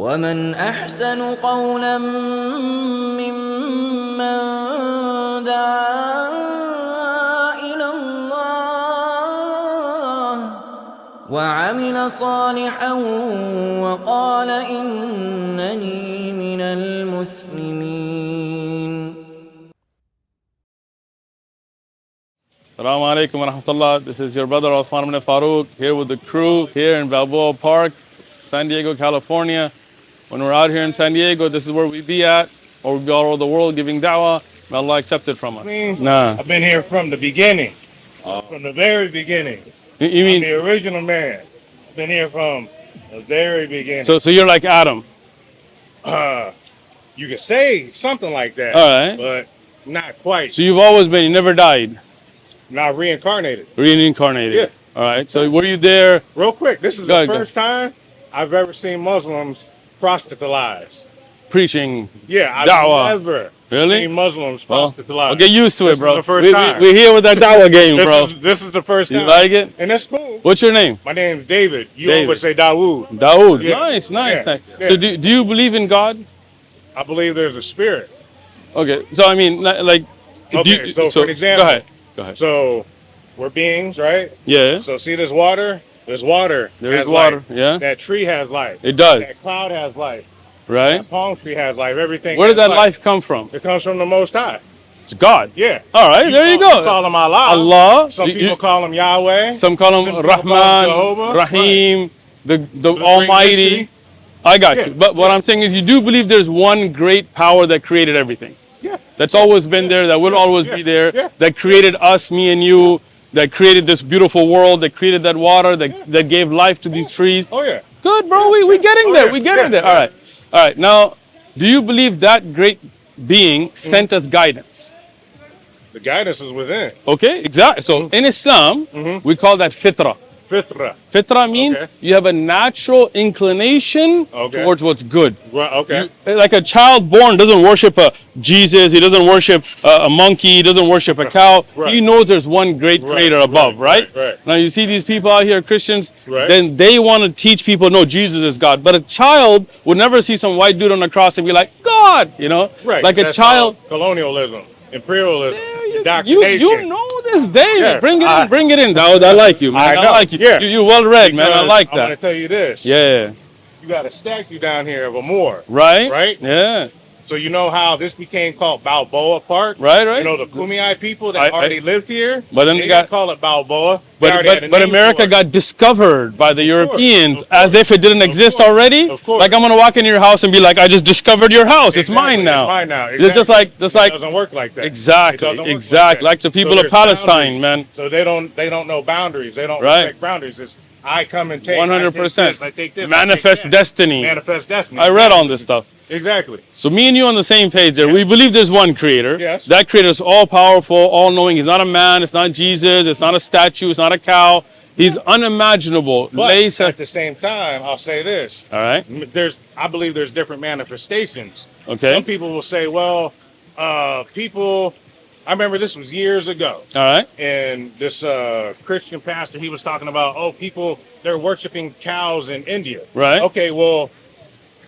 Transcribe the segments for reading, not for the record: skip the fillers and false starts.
ومن أحسن قولا ممن دعا إلى الله وعمل صالحا وقال إنني من المسلمين. Assalamu alaikum wa rahmatullah. This is your brother Uthmann ibn Farooq here with the crew here in Balboa Park, San Diego, California. When we're out here in San Diego, this is where we be at, or we be all over the world giving da'wah. May Allah accept it from us. Nah. I've been here from the beginning, from the very beginning. You mean I'm the original man? I've been here from the very beginning. So you're like Adam? You could say something like that, all right, but not quite. So you've always been, you never died? Not reincarnated. Reincarnated. Yeah. All right. So were you there? Real quick, this is the first time I've ever seen Muslims proselytize. Preaching. Yeah, I've never seen Muslims proselytize. Well, get used to it, bro. This is the first time. We're here with that da'wah game, bro. This is the first time. You like it? And that's cool. What's your name? My name's David. You always say Dawood. Dawood. Yeah. Nice. Yeah. So do you believe in God? I believe there's a spirit. Okay. So I mean, like. Okay. So for example. Go ahead. So we're beings, right? Yeah. So see this water? There's water. There is water. Life. Yeah. That tree has life. It does. That cloud has life. Right. That palm tree has life. Everything. Where did that life come from? It comes from the Most High. It's God. Yeah. All right. There you go. You call him Allah. Allah. Some people call him Yahweh. Some call him Rahman, Rahim, the Almighty. I got you. But what I'm saying is, you do believe there's one great power that created everything. Yeah. That's always been there. That will always be there. That created us, me and you. That created this beautiful world. That created that water. That gave life to these trees. Oh yeah. Good, bro. We getting there. We getting there. All right. All right. Now, do you believe that great being sent us guidance? The guidance is within. Okay, exactly. So in Islam, we call that fitrah. Fitrah. Fitrah means you have a natural inclination towards what's good. Right, okay. Like a child born doesn't worship a Jesus, he doesn't worship a monkey, he doesn't worship a cow. Right. He knows there's one great creator above, right? Now you see these people out here, Christians, then they want to teach people, no, Jesus is God. But a child would never see some white dude on the cross and be like, God, you know? Right. Like a child. Colonialism, imperialism, you know this, David. Yes, bring it in. Dawud, I like you, man. I like you. Yeah. You're well read, man. I like that. I'm going to tell you this. Yeah. You got a statue down here of a Moor. Right. Right? Yeah. So you know how this became called Balboa Park? Right. You know the Ǩumī people that already lived here? But then they got call it Balboa. But America got discovered by the Europeans as if it didn't exist already. Of course. Like I'm gonna walk into your house and be like, I just discovered your house. It's mine now. It's mine now. Exactly. It's just like it doesn't work like that. Exactly. Like the people of Palestine, man. So they don't know boundaries. They don't respect boundaries. It's I come and take 100%. I take this. Manifest destiny. Manifest destiny. I read all this stuff. Exactly. So me and you on the same page there. We believe there's one creator. Yes. That creator is all powerful, all knowing. He's not a man, it's not Jesus, it's not a statue, it's not a cow. He's unimaginable. But at the same time, I'll say this. All right. I believe there's different manifestations. Okay. Some people will say, well, I remember this was years ago. All right. And this Christian pastor, he was talking about, people, they're worshiping cows in India. Right. Okay, well,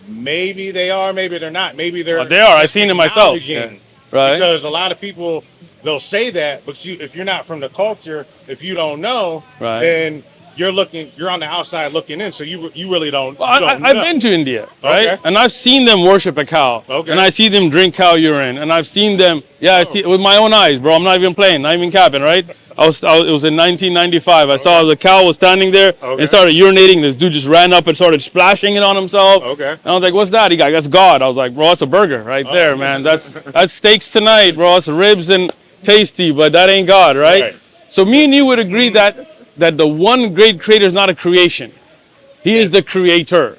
maybe they are, maybe they're not. Maybe they're. They are. I've seen it myself. Yeah. Right. Because a lot of people, they'll say that, but if you're not from the culture, if you don't know, then you're on the outside looking in, so you really don't. Well, I've been to India, right? And I've seen them worship a cow, and I see them drink cow urine, and I've seen them. Yeah, I see it with my own eyes, bro. I'm not even playing, not even capping, right? It was in 1995. I saw the cow was standing there and started urinating. This dude just ran up and started splashing it on himself. And I was like, "What's that?" He got, "That's God." I was like, "Bro, that's a burger right there, man. That's steaks tonight, bro. It's ribs and tasty, but that ain't God, right?" So me and you would agree that the one great creator is not a creation. He is the creator.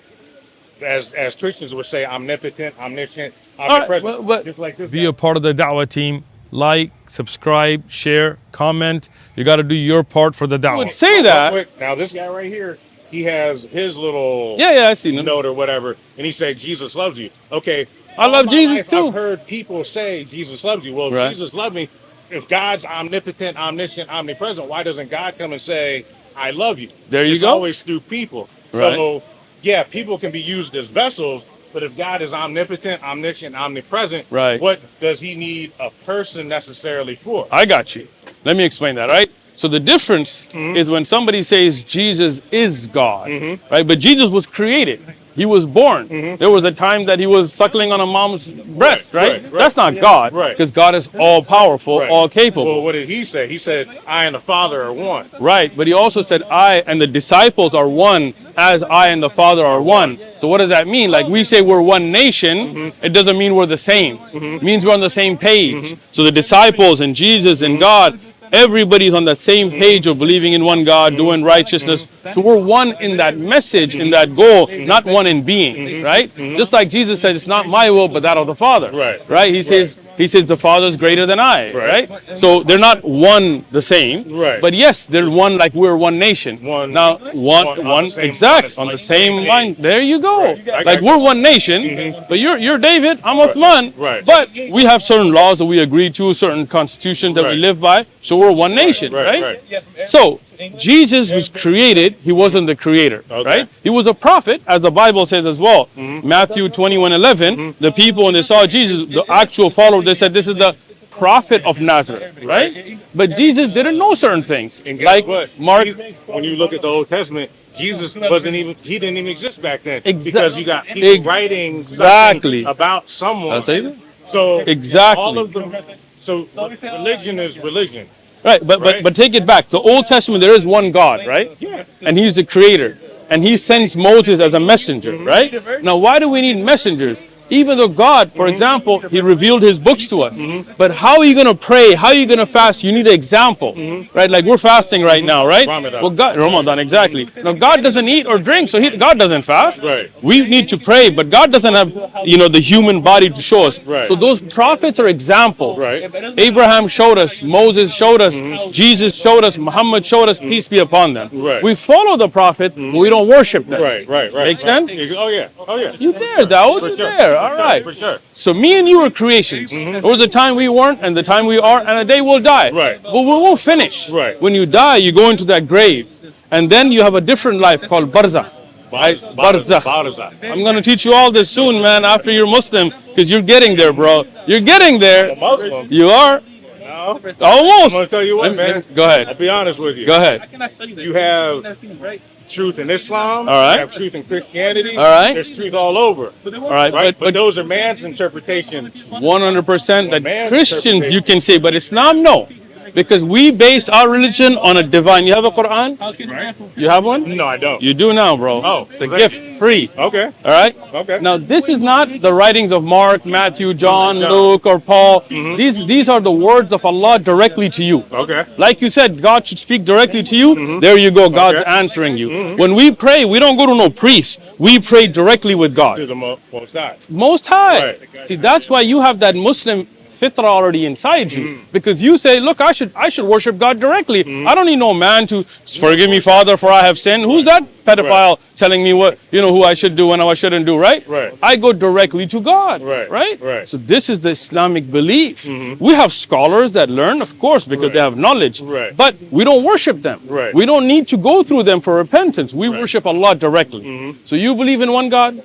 As Christians would say, omnipotent, omniscient, omnipresent. But just like this be a part of the da'wah team. Like, subscribe, share, comment. You got to do your part for the da'wah. I would say that. Now this guy right here, he has his little I seen him. note or whatever, and he said, Jesus loves you. Okay. I love Jesus too. I've heard people say Jesus loves you. Well, Jesus loved me. If God's omnipotent, omniscient, omnipresent, why doesn't God come and say, I love you? There you go. It's always through people. So yeah, people can be used as vessels, but if God is omnipotent, omniscient, omnipresent, Right. what does he need a person necessarily for? I got you. Let me explain that, right? So the difference is when somebody says Jesus is God, right? But Jesus was created. He was born. There was a time that he was suckling on a mom's breast, right? That's not God, because God is all powerful, all capable. Well, what did he say? He said, I and the Father are one. Right, but he also said, I and the disciples are one as I and the Father are one. So what does that mean? Like we say we're one nation, it doesn't mean we're the same. It means we're on the same page. So the disciples and Jesus and God, everybody's on the same page of believing in one God, doing righteousness. So we're one in that message, in that goal, not one in being, right? Just like Jesus says, it's not my will, but that of the Father, right? He says the Father is greater than I, right? So they're not one the same, but yes, they're one like we're one nation. Now, one exact, on the same line. There you go. Like we're one nation, but you're David, I'm Uthman, but we have certain laws that we agree to, certain constitutions that we live by. So we're one nation, right? So Jesus was created. He wasn't the creator, right? He was a prophet, as the Bible says as well. Matthew 21:11, the people, when they saw Jesus, the actual followers, they said, this is the prophet of Nazareth, right? But Jesus didn't know certain things. And like what? Mark. When you look at the Old Testament, Jesus didn't even exist back then. Because you got people writing something about someone. So all of them. So religion is religion. Right, but take it back. The Old Testament, there is one God, right? And he's the creator. And he sends Moses as a messenger, right? Now, why do we need messengers? Even though God, for example, he revealed his books to us. But how are you going to pray? How are you going to fast? You need an example, right? Like we're fasting right now, right? Well, God, Ramadan, exactly. Now, God doesn't eat or drink, so God doesn't fast. We need to pray, but God doesn't have, the human body to show us. So those prophets are examples. Abraham showed us, Moses showed us, Jesus showed us, Muhammad showed us, peace be upon them. We follow the prophet, but we don't worship them. Make sense? Oh, yeah. You there, Dawud? You there. All right. For sure. So me and you are creations. There was a time we weren't, and the time we are, and a day we'll die. But we won't finish. When you die, you go into that grave, and then you have a different life called barzakh. Barzakh. I'm going to teach you all this soon, man, after you're Muslim, because you're getting there, bro. You're getting there. Muslim. You are. No. Almost. I'm going to tell you what, man. Go ahead. I'll be honest with you. Go ahead. You have truth in Islam. All right. You have truth in Christianity. All right. There's truth all over. All right. But those are man's interpretations. 100% that Christians you can say, but Islam, no. Because we base our religion on a divine. You have a Quran? You have one? No, I don't. You do now, bro. Oh, it's a gift, free. Okay. All right? Okay. Now, this is not the writings of Mark, Matthew, John, Luke, or Paul. These are the words of Allah directly to you. Okay. Like you said, God should speak directly to you. There you go. God's answering you. When we pray, we don't go to no priest. We pray directly with God. To the Most High. Most High. See, that's why you have that Muslim fitra already inside you, because you say, look, I should worship God directly. I don't need no man to forgive me, Father, for I have sinned. Who's that pedophile telling me what who I should do and what I shouldn't do, right? I go directly to God, right? So this is the Islamic belief. We have scholars that learn, of course, because they have knowledge, but we don't worship them. We don't need to go through them for repentance. We worship Allah directly. So you believe in one God?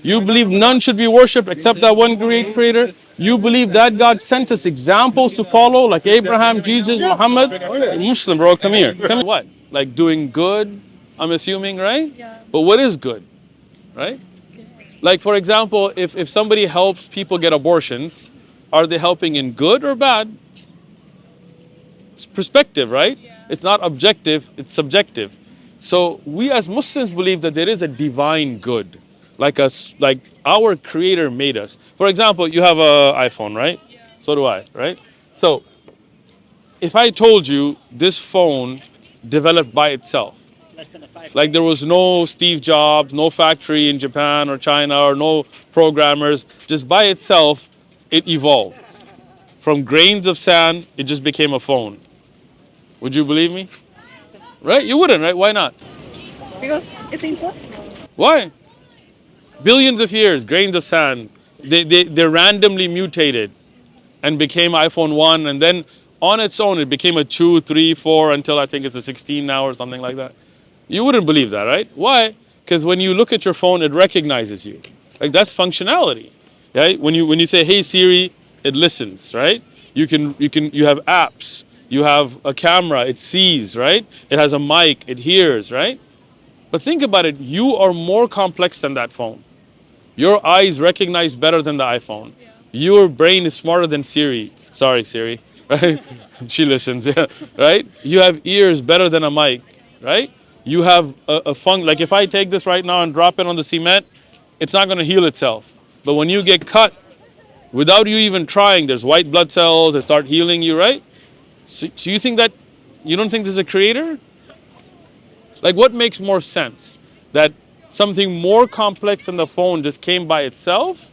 You believe none should be worshipped except that one great creator? You believe that God sent us examples to follow, like Abraham, Jesus, Muhammad? You're Muslim, bro. Come here. What? Like doing good, I'm assuming, right? But what is good, right? Like, for example, if somebody helps people get abortions, are they helping in good or bad? It's perspective, right? It's not objective, it's subjective. So we as Muslims believe that there is a divine good. Like our creator made us. For example, you have an iPhone, right? So do I, right? So if I told you this phone developed by itself, like there was no Steve Jobs, no factory in Japan or China, or no programmers, just by itself, it evolved. From grains of sand, it just became a phone. Would you believe me? Right? You wouldn't, right? Why not? Because it's impossible. Why? Billions of years, grains of sand, they randomly mutated and became iPhone 1, and then on its own it became a 2, 3, 4 until I think it's a 16 now or something like that. You wouldn't believe that, right? Why? Because when you look at your phone, it recognizes you. Like that's functionality, right? When you say, "Hey Siri," it listens, right? You have apps, you have a camera, it sees, right? It has a mic, it hears, right? But think about it, you are more complex than that phone. Your eyes recognize better than the iPhone. Yeah. Your brain is smarter than Siri. Sorry, Siri, right? She listens, yeah, right? You have ears better than a mic, right? You have a like if I take this right now and drop it on the cement, it's not going to heal itself. But when you get cut, without you even trying, there's white blood cells that start healing you, right? So you think that, you don't think there's a creator? Like what makes more sense? That something more complex than the phone just came by itself?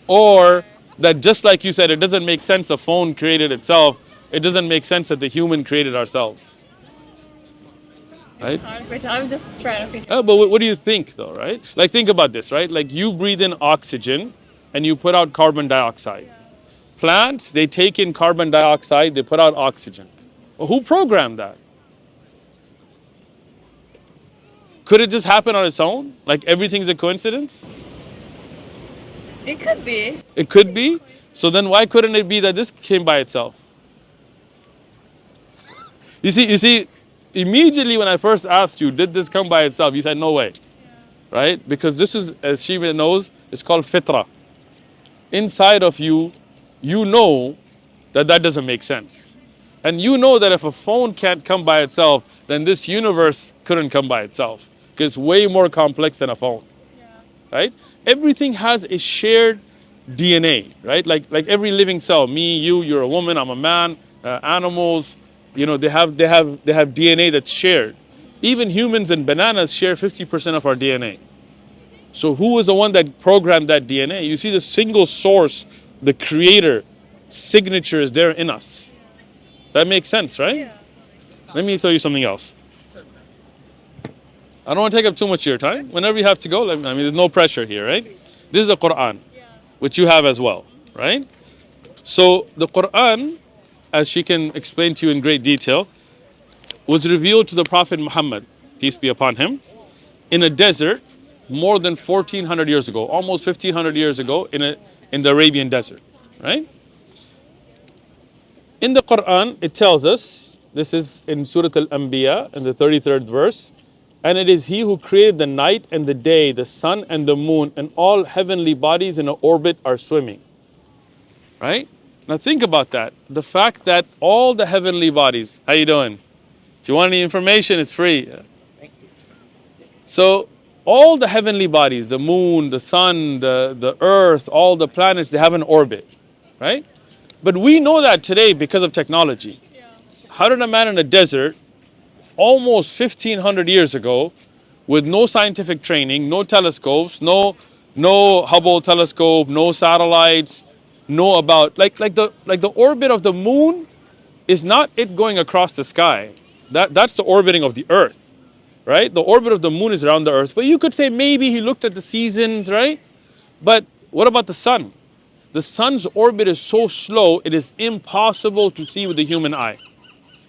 Or that just like you said, it doesn't make sense the phone created itself. It doesn't make sense that the human created ourselves. Right? I'm just trying to figure. Oh, but what do you think though, right? Like think about this, right? Like you breathe in oxygen and you put out carbon dioxide. Plants, they take in carbon dioxide, they put out oxygen. Well, who programmed that? Could it just happen on its own? Like everything's a coincidence? It could be. It could be? So then why couldn't it be that this came by itself? You see, immediately when I first asked you, did this come by itself? You said, no way. Yeah. Right? Because this is, as she knows, it's called fitra. Inside of you, you know that doesn't make sense. And you know that if a phone can't come by itself, then this universe couldn't come by itself. Because it's way more complex than a phone. Yeah. Right? Everything has a shared DNA, right? Like every living cell, me, you're a woman, I'm a man, animals, you know, they have DNA that's shared. Even humans and bananas share 50% of our DNA. So who was the one that programmed that DNA? You see the single source, the creator signature is there in us. That makes sense, right? Yeah. Let me tell you something else. I don't want to take up too much of your time. Whenever you have to go, I mean, there's no pressure here, right? This is the Quran, which you have as well, right? So the Quran, as she can explain to you in great detail, was revealed to the Prophet Muhammad, peace be upon him, in a desert more than 1400 years ago, almost 1500 years ago in the Arabian desert, right? In the Quran, it tells us, this is in Surah Al-Anbiya, in the 33rd verse, and it is He who created the night and the day, the sun and the moon, and all heavenly bodies in an orbit are swimming. Right? Now think about that. The fact that all the heavenly bodies, how you doing? If you want any information, it's free. Thank you. So all the heavenly bodies, the moon, the sun, the earth, all the planets, they have an orbit. Right? But we know that today because of technology. Yeah. How did a man in a desert almost 1500 years ago, with no scientific training, no telescopes, no Hubble telescope, no satellites, no about like the orbit of the moon is not it going across the sky. That's the orbiting of the earth, right? The orbit of the moon is around the earth. But you could say maybe he looked at the seasons, right? But what about the sun? The sun's orbit is so slow, it is impossible to see with the human eye.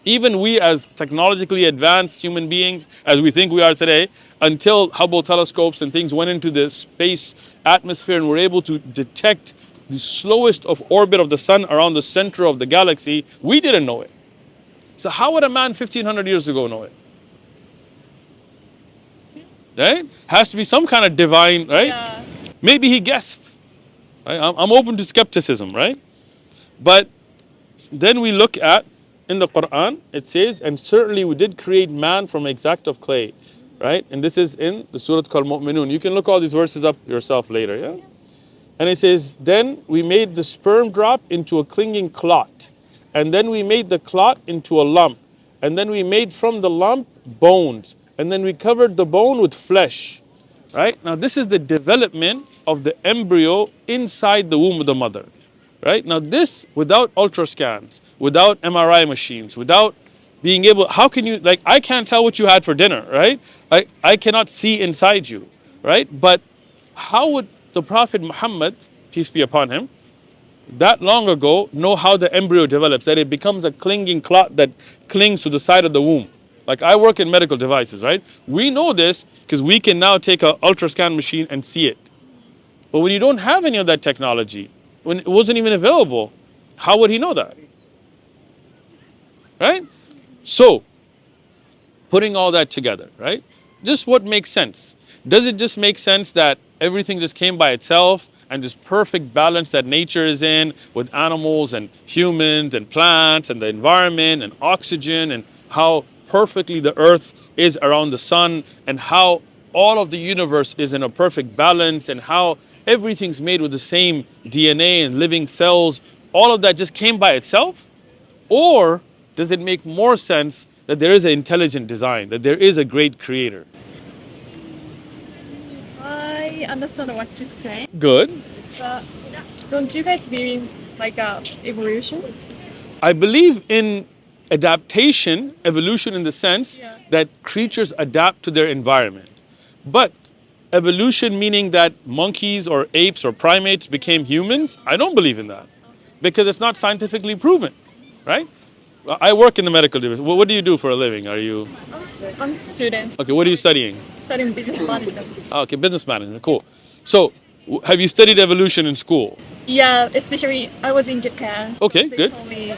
Even we as technologically advanced human beings, as we think we are today, until Hubble telescopes and things went into the space atmosphere and were able to detect the slowest of orbit of the sun around the center of the galaxy, we didn't know it. So how would a man 1500 years ago know it? Right? Has to be some kind of divine, right? Yeah. Maybe he guessed. Right? I'm open to skepticism, right? But then we look at, in the Quran, it says, and certainly we did create man from exact of clay, right? And this is in the surah called Mu'minun. You can look all these verses up yourself later, yeah? And it says, then we made the sperm drop into a clinging clot. And then we made the clot into a lump. And then we made from the lump bones. And then we covered the bone with flesh, right? Now this is the development of the embryo inside the womb of the mother. Right? Now this, without ultrascans, without MRI machines, without being able, how can you, like, I can't tell what you had for dinner, right? I cannot see inside you, right? But how would the Prophet Muhammad, peace be upon him, that long ago know how the embryo develops, that it becomes a clinging clot that clings to the side of the womb, Like I work in medical devices, right? We know this because we can now take an ultrasound machine and see it. But when you don't have any of that technology, when it wasn't even available, how would he know that? Right? So, putting all that together, right? Just what makes sense? Does it just make sense that everything just came by itself and this perfect balance that nature is in with animals and humans and plants and the environment and oxygen and how perfectly the earth is around the sun and how all of the universe is in a perfect balance and how everything's made with the same DNA and living cells, all of that just came by itself? Or does it make more sense that there is an intelligent design, that there is a great creator? I understand what you're saying. Good. But don't you guys believe in like evolution? I believe in adaptation, evolution in the sense that creatures adapt to their environment. But evolution meaning that monkeys or apes or primates became humans, I don't believe in that because it's not scientifically proven, right? I work in the medical division. What do you do for a living? Are you? I'm a student. Okay, what are you studying? Studying business management. Okay, business management, cool. So, have you studied evolution in school? Yeah, especially I was in Japan. Okay, They good. told me,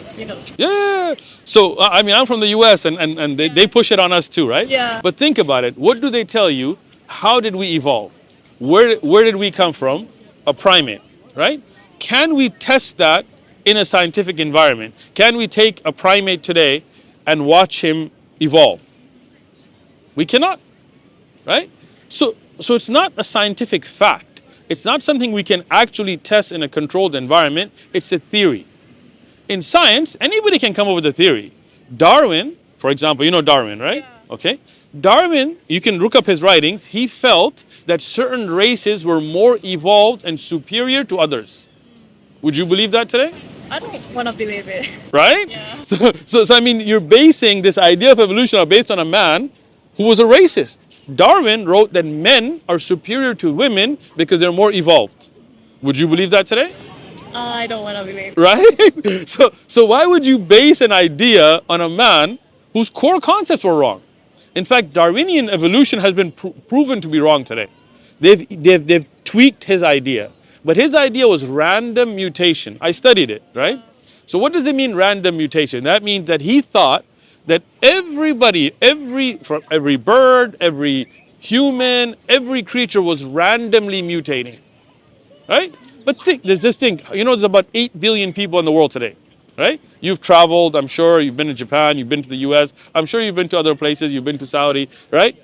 Yeah. So, I mean, I'm from the US and they push it on us too, right? Yeah. But think about it. What do they tell you? How did we evolve? Where did we come from? A primate, right? Can we test that in a scientific environment? Can we take a primate today and watch him evolve? We cannot, right? So it's not a scientific fact. It's not something we can actually test in a controlled environment. It's a theory. In science, anybody can come up with a theory. Darwin, for example, you know Darwin, right? Yeah. Okay. Darwin, you can look up his writings. He felt that certain races were more evolved and superior to others. Would you believe that today? I don't want to believe it. Right? Yeah. So I mean, you're basing this idea of evolution based on a man who was a racist. Darwin wrote that men are superior to women because they're more evolved. Would you believe that today? I don't want to believe it. Right? So why would you base an idea on a man whose core concepts were wrong? In fact, Darwinian evolution has been proven to be wrong today. They've tweaked his idea. But his idea was random mutation. I studied it, right? So what does it mean, random mutation? That means that he thought that everybody, every bird, every human, every creature was randomly mutating, right? But there's this thing, there's about 8 billion people in the world today, right? You've traveled, I'm sure, you've been to Japan, you've been to the US, I'm sure you've been to other places, you've been to Saudi, right?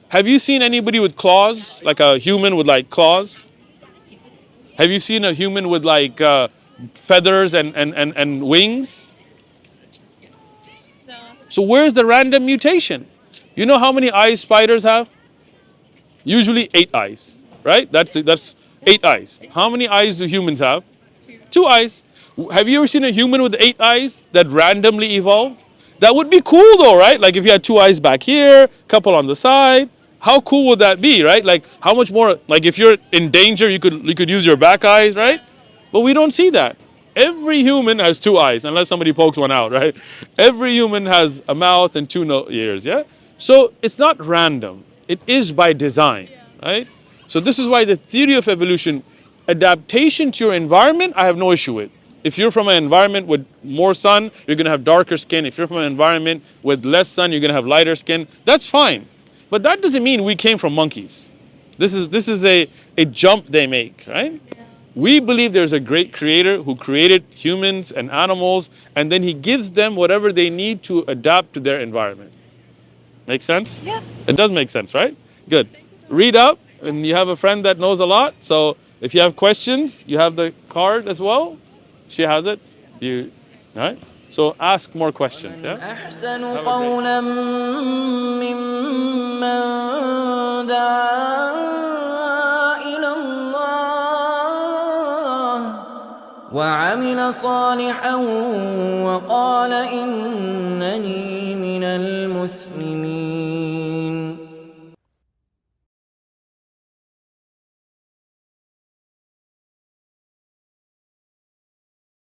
Have you seen anybody with claws, like a human with like claws? Have you seen a human with like feathers and wings? No. So where's the random mutation? You know how many eyes spiders have? Usually 8 eyes, right? That's 8 eyes. How many eyes do humans have? 2 eyes. Have you ever seen a human with 8 eyes that randomly evolved? That would be cool though, right? Like if you had 2 eyes back here, couple on the side. How cool would that be, right? Like how much more, like if you're in danger, you could use your back eyes, right? But we don't see that. Every human has 2 eyes, unless somebody pokes one out, right? Every human has a mouth and 2 ears, yeah? So it's not random. It is by design, right? So this is why the theory of evolution, adaptation to your environment, I have no issue with. If you're from an environment with more sun, you're going to have darker skin. If you're from an environment with less sun, you're going to have lighter skin. That's fine. But that doesn't mean we came from monkeys. This is a jump they make, right? Yeah. We believe there's a great creator who created humans and animals, and then he gives them whatever they need to adapt to their environment. Make sense? Yeah. It does make sense, right? Good. Read up, and you have a friend that knows a lot. So if you have questions, you have the card as well. She has it. All right? So ask more questions, yeah? أحسن قولا ممن دعا إلى الله وعمل صالحا وقال إنني من المسلمين